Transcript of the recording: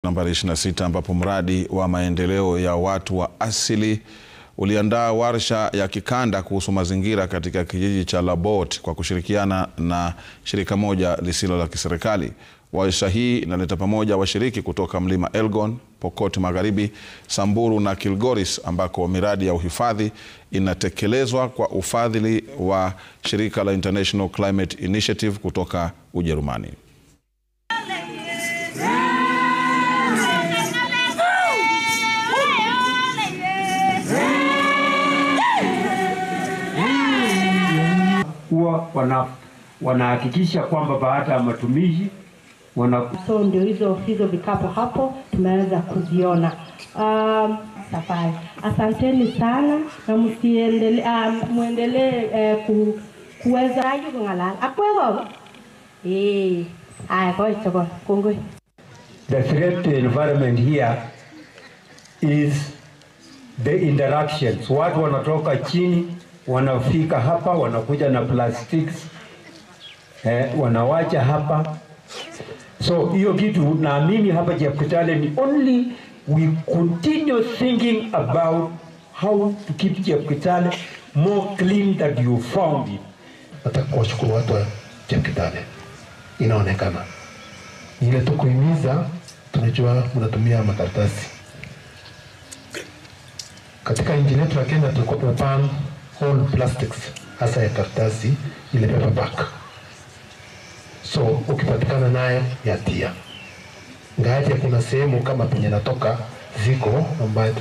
Nambari 26 ambapo mradi wa maendeleo ya watu wa asili uliandaa warsha ya kikanda kuhusu mazingira katika kijiji cha Labot kwa kushirikiana na shirika moja lisilo la kiserikali. Warsha hii inaleta pamoja washiriki kutoka Mlima Elgon, Pokot Magharibi, Samburu na Kilgoris ambako miradi ya uhifadhi inatekelezwa kwa ufadhili wa shirika la International Climate Initiative kutoka Ujerumani. Huwa wanahakikisha kwamba baada ya matumizi so ndio hizo vikapo hapo tumeweza kuziona. Safari. Asanteni sana na muendelee kuweza kungalala. Akwego. Kwa Kongo. The threat environment here is the interactions. Watu wanatoka chini wanafika hapa, wanakuja na plastics, wanawacha hapa. So hiyo kitu naamini hapa Chepkitale ni only we continue thinking about how to keep Chepkitale more clean than you found it. Nataka kuwashukuru watu wa Chepkitale. Inaonekana ni ile tu kuhimiza, tunajua mnatumia makaratasi. Katika nchi yetu ya Kenya tulikuwa tunapan all plastics, hasa ya karatasi, ile paperback. So ukipatikana naye yatia. Ngaje kuna sehemu kama penye natoka ziko ambayo